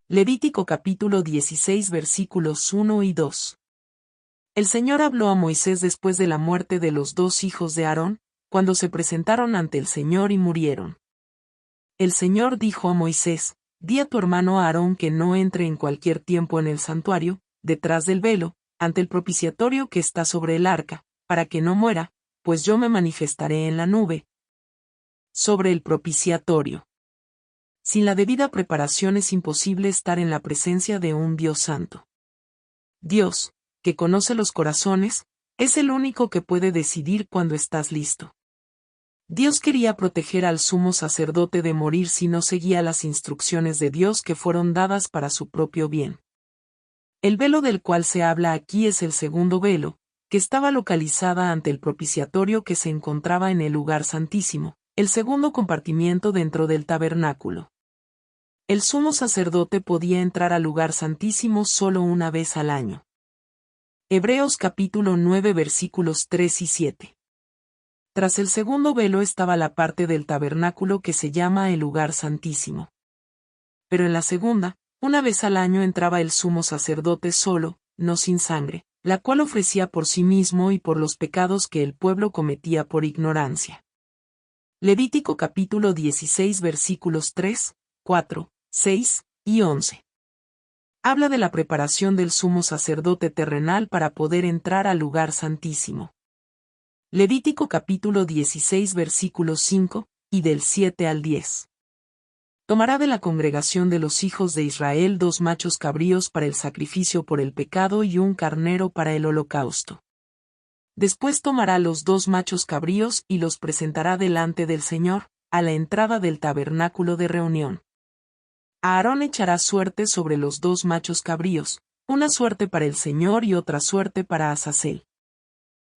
Levítico capítulo 16 versículos 1 y 2. El Señor habló a Moisés después de la muerte de los dos hijos de Aarón, cuando se presentaron ante el Señor y murieron. El Señor dijo a Moisés: Di a tu hermano Aarón que no entre en cualquier tiempo en el santuario, detrás del velo, ante el propiciatorio que está sobre el arca, para que no muera, pues yo me manifestaré en la nube sobre el propiciatorio. Sin la debida preparación es imposible estar en la presencia de un Dios santo. Dios, que conoce los corazones, es el único que puede decidir cuándo estás listo. Dios quería proteger al sumo sacerdote de morir si no seguía las instrucciones de Dios que fueron dadas para su propio bien. El velo del cual se habla aquí es el segundo velo, que estaba localizada ante el propiciatorio que se encontraba en el lugar santísimo, el segundo compartimiento dentro del tabernáculo. El sumo sacerdote podía entrar al lugar santísimo solo una vez al año. Hebreos capítulo 9 versículos 3 y 7. Tras el segundo velo estaba la parte del tabernáculo que se llama el lugar santísimo. Pero en la segunda, una vez al año entraba el sumo sacerdote solo, no sin sangre, la cual ofrecía por sí mismo y por los pecados que el pueblo cometía por ignorancia. Levítico capítulo 16 versículos 3, 4, 6 y 11. Habla de la preparación del sumo sacerdote terrenal para poder entrar al lugar santísimo. Levítico capítulo 16 versículos 5, y del 7 al 10. Tomará de la congregación de los hijos de Israel 2 machos cabríos para el sacrificio por el pecado y un carnero para el holocausto. Después tomará los 2 machos cabríos y los presentará delante del Señor, a la entrada del tabernáculo de reunión. Aarón echará suerte sobre los 2 machos cabríos, una suerte para el Señor y otra suerte para Azazel.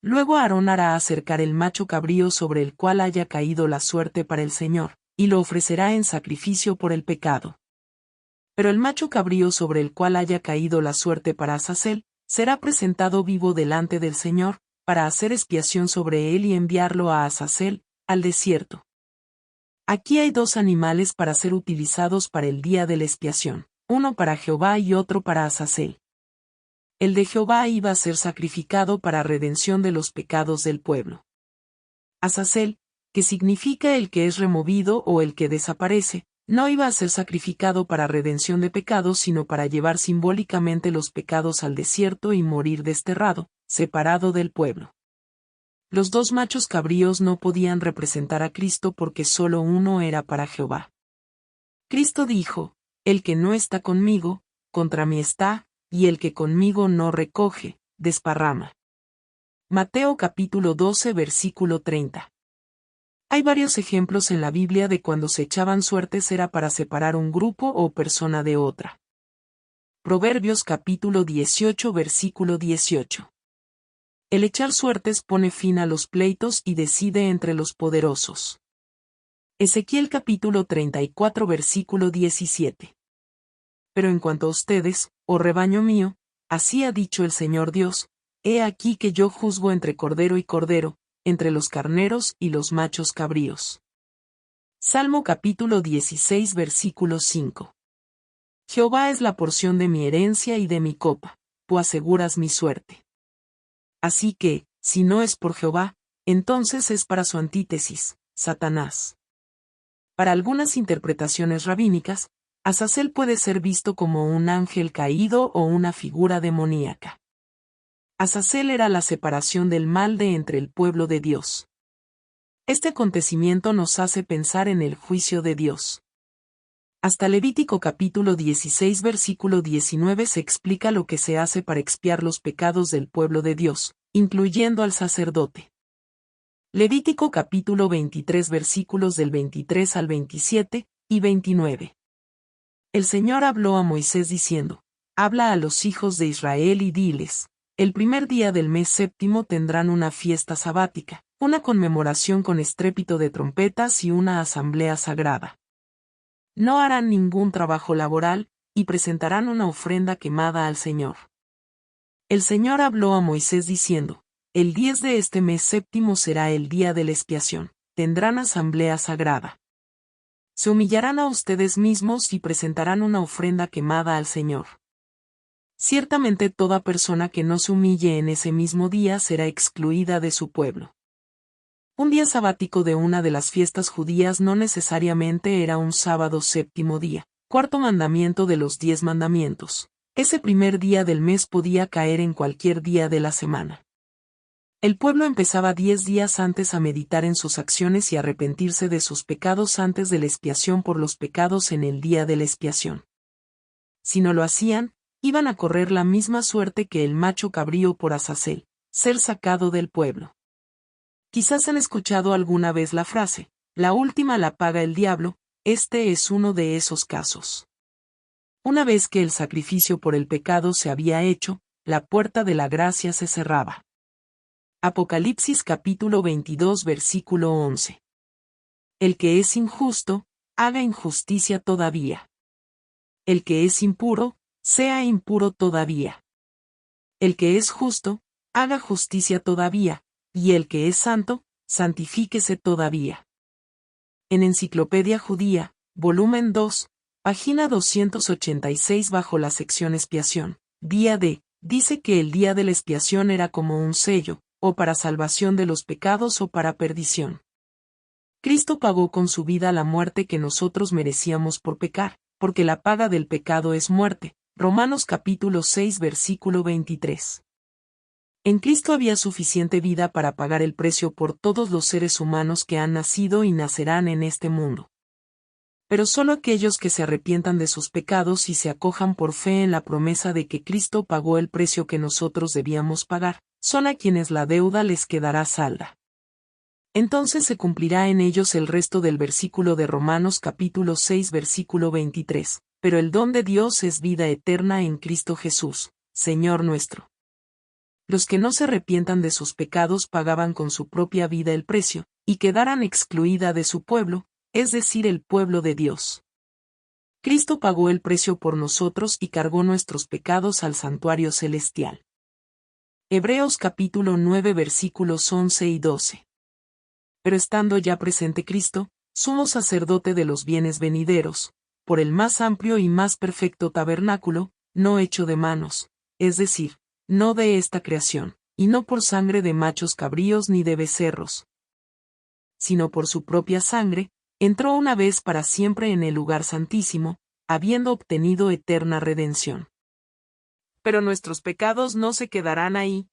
Luego Aarón hará acercar el macho cabrío sobre el cual haya caído la suerte para el Señor, y lo ofrecerá en sacrificio por el pecado. Pero el macho cabrío sobre el cual haya caído la suerte para Azazel, será presentado vivo delante del Señor, para hacer expiación sobre él y enviarlo a Azazel, al desierto. Aquí hay 2 animales para ser utilizados para el día de la expiación, uno para Jehová y otro para Azazel. El de Jehová iba a ser sacrificado para redención de los pecados del pueblo. Azazel, que significa el que es removido o el que desaparece, no iba a ser sacrificado para redención de pecados sino para llevar simbólicamente los pecados al desierto y morir desterrado, separado del pueblo. Los 2 machos cabríos no podían representar a Cristo porque solo uno era para Jehová. Cristo dijo: El que no está conmigo, contra mí está, y el que conmigo no recoge, desparrama. Mateo capítulo 12 versículo 30. Hay varios ejemplos en la Biblia de cuando se echaban suertes era para separar un grupo o persona de otra. Proverbios capítulo 18 versículo 18. El echar suertes pone fin a los pleitos y decide entre los poderosos. Ezequiel capítulo 34 versículo 17. Pero en cuanto a ustedes, oh rebaño mío, así ha dicho el Señor Dios: he aquí que yo juzgo entre cordero y cordero, entre los carneros y los machos cabríos. Salmo capítulo 16 versículo 5. Jehová es la porción de mi herencia y de mi copa, tú aseguras mi suerte. Así que, si no es por Jehová, entonces es para su antítesis, Satanás. Para algunas interpretaciones rabínicas, Azazel puede ser visto como un ángel caído o una figura demoníaca. Azazel era la separación del mal de entre el pueblo de Dios. Este acontecimiento nos hace pensar en el juicio de Dios. Hasta Levítico capítulo 16 versículo 19 se explica lo que se hace para expiar los pecados del pueblo de Dios, incluyendo al sacerdote. Levítico capítulo 23 versículos del 23 al 27 y 29. El Señor habló a Moisés diciendo: habla a los hijos de Israel y diles: el primer día del mes séptimo tendrán una fiesta sabática, una conmemoración con estrépito de trompetas y una asamblea sagrada. No harán ningún trabajo laboral, y presentarán una ofrenda quemada al Señor. El Señor habló a Moisés diciendo: el 10 de este mes séptimo será el día de la expiación, tendrán asamblea sagrada. Se humillarán a ustedes mismos y presentarán una ofrenda quemada al Señor. Ciertamente toda persona que no se humille en ese mismo día será excluida de su pueblo. Un día sabático de una de las fiestas judías no necesariamente era un sábado séptimo día, cuarto mandamiento de los 10 mandamientos. Ese primer día del mes podía caer en cualquier día de la semana. El pueblo empezaba 10 días antes a meditar en sus acciones y arrepentirse de sus pecados antes de la expiación por los pecados en el día de la expiación. Si no lo hacían, iban a correr la misma suerte que el macho cabrío por Azazel, ser sacado del pueblo. Quizás han escuchado alguna vez la frase, la última la paga el diablo. Este es uno de esos casos. Una vez que el sacrificio por el pecado se había hecho, la puerta de la gracia se cerraba. Apocalipsis capítulo 22 versículo 11. El que es injusto, haga injusticia todavía. El que es impuro, sea impuro todavía. El que es justo, haga justicia todavía, y el que es santo, santifíquese todavía. En Enciclopedia Judía, volumen 2, página 286 bajo la sección expiación, día D, dice que el día de la expiación era como un sello, o para salvación de los pecados o para perdición. Cristo pagó con su vida la muerte que nosotros merecíamos por pecar, porque la paga del pecado es muerte. Romanos capítulo 6 versículo 23. En Cristo había suficiente vida para pagar el precio por todos los seres humanos que han nacido y nacerán en este mundo. Pero solo aquellos que se arrepientan de sus pecados y se acojan por fe en la promesa de que Cristo pagó el precio que nosotros debíamos pagar, son a quienes la deuda les quedará salda. Entonces se cumplirá en ellos el resto del versículo de Romanos capítulo 6 versículo 23, pero el don de Dios es vida eterna en Cristo Jesús, Señor nuestro. Los que no se arrepientan de sus pecados pagaban con su propia vida el precio, y quedaran excluida de su pueblo, es decir, el pueblo de Dios. Cristo pagó el precio por nosotros y cargó nuestros pecados al santuario celestial. Hebreos capítulo 9 versículos 11 y 12. Pero estando ya presente Cristo, sumo sacerdote de los bienes venideros, por el más amplio y más perfecto tabernáculo, no hecho de manos, es decir, no de esta creación, y no por sangre de machos cabríos ni de becerros, sino por su propia sangre, entró una vez para siempre en el lugar santísimo, habiendo obtenido eterna redención. Pero nuestros pecados no se quedarán ahí.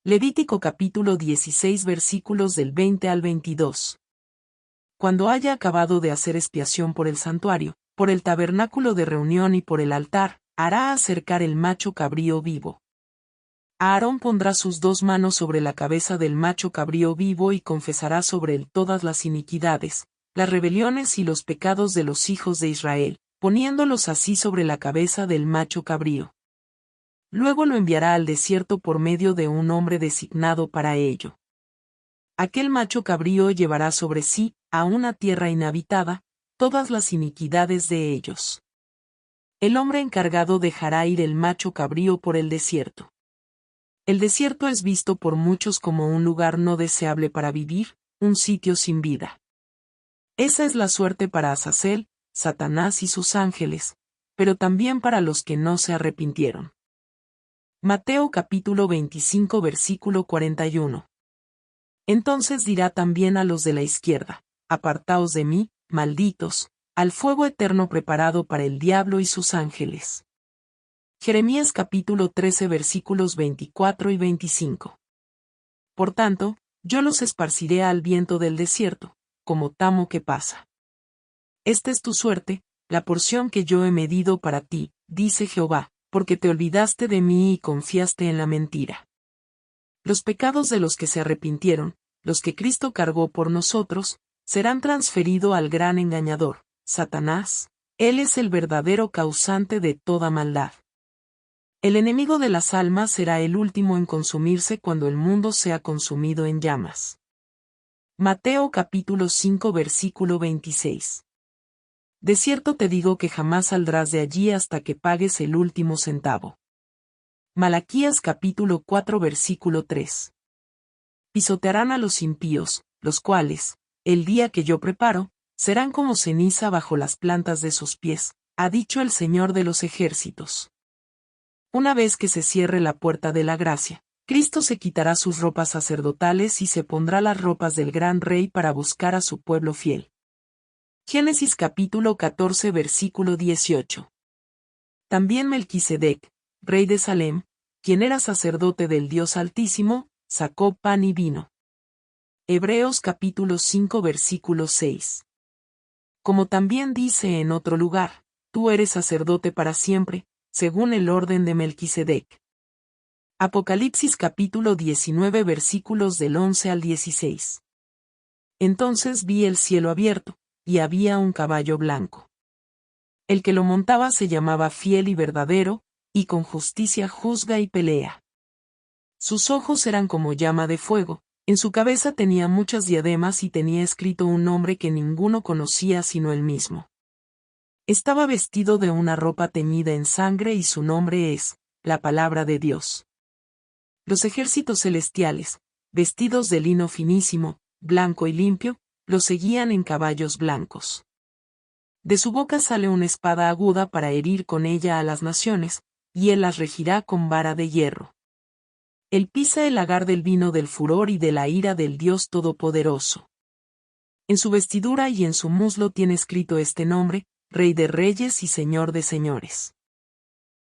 Levítico capítulo 16 versículos del 20 al 22. Cuando haya acabado de hacer expiación por el santuario, por el tabernáculo de reunión y por el altar, hará acercar el macho cabrío vivo. Aarón pondrá sus 2 manos sobre la cabeza del macho cabrío vivo y confesará sobre él todas las iniquidades, las rebeliones y los pecados de los hijos de Israel, poniéndolos así sobre la cabeza del macho cabrío. Luego lo enviará al desierto por medio de un hombre designado para ello. Aquel macho cabrío llevará sobre sí, a una tierra inhabitada, todas las iniquidades de ellos. El hombre encargado dejará ir el macho cabrío por el desierto. El desierto es visto por muchos como un lugar no deseable para vivir, un sitio sin vida. Esa es la suerte para Azazel, Satanás y sus ángeles, pero también para los que no se arrepintieron. Mateo capítulo 25 versículo 41. Entonces dirá también a los de la izquierda, apartaos de mí, malditos, al fuego eterno preparado para el diablo y sus ángeles. Jeremías capítulo 13 versículos 24 y 25. Por tanto, yo los esparciré al viento del desierto, como tamo que pasa. Esta es tu suerte, la porción que yo he medido para ti, dice Jehová, porque te olvidaste de mí y confiaste en la mentira. Los pecados de los que se arrepintieron, los que Cristo cargó por nosotros, serán transferidos al gran engañador, Satanás. Él es el verdadero causante de toda maldad. El enemigo de las almas será el último en consumirse cuando el mundo sea consumido en llamas. Mateo capítulo 5 versículo 26. De cierto te digo que jamás saldrás de allí hasta que pagues el último centavo. Malaquías capítulo 4 versículo 3. Pisotearán a los impíos, los cuales, el día que yo preparo, Serán como ceniza bajo las plantas de sus pies, ha dicho el Señor de los ejércitos. Una vez que se cierre la puerta de la gracia, Cristo se quitará sus ropas sacerdotales y se pondrá las ropas del gran rey para buscar a su pueblo fiel. Génesis capítulo 14 versículo 18. También Melquisedec, rey de Salem, quien era sacerdote del Dios Altísimo, sacó pan y vino. Hebreos capítulo 5 versículo 6. Como también dice en otro lugar, tú eres sacerdote para siempre, según el orden de Melquisedec. Apocalipsis capítulo 19 versículos del 11 al 16. Entonces vi el cielo abierto, y había un caballo blanco. El que lo montaba se llamaba Fiel y Verdadero, y con justicia juzga y pelea. Sus ojos eran como llama de fuego, en su cabeza tenía muchas diademas y tenía escrito un nombre que ninguno conocía sino él mismo. Estaba vestido de una ropa teñida en sangre y su nombre es, la palabra de Dios. Los ejércitos celestiales, vestidos de lino finísimo, blanco y limpio, lo seguían en caballos blancos. De su boca sale una espada aguda para herir con ella a las naciones, y él las regirá con vara de hierro. Él pisa el lagar del vino del furor y de la ira del Dios Todopoderoso. En su vestidura y en su muslo tiene escrito este nombre, Rey de Reyes y Señor de Señores.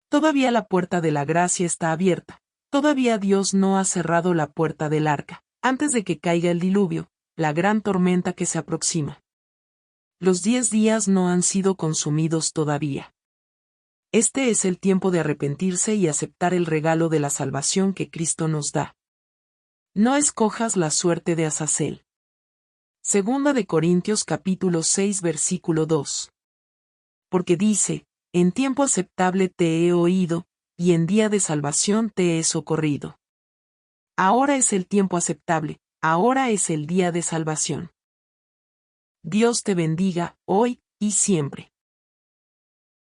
Todavía la puerta de la gracia está abierta, todavía Dios no ha cerrado la puerta del arca, antes de que caiga el diluvio, la gran tormenta que se aproxima. Los 10 días no han sido consumidos todavía. Este es el tiempo de arrepentirse y aceptar el regalo de la salvación que Cristo nos da. No escojas la suerte de Azazel. Segunda de Corintios capítulo 6 versículo 2. Porque dice, en tiempo aceptable te he oído, y en día de salvación te he socorrido. Ahora es el tiempo aceptable, ahora es el día de salvación. Dios te bendiga, hoy y siempre.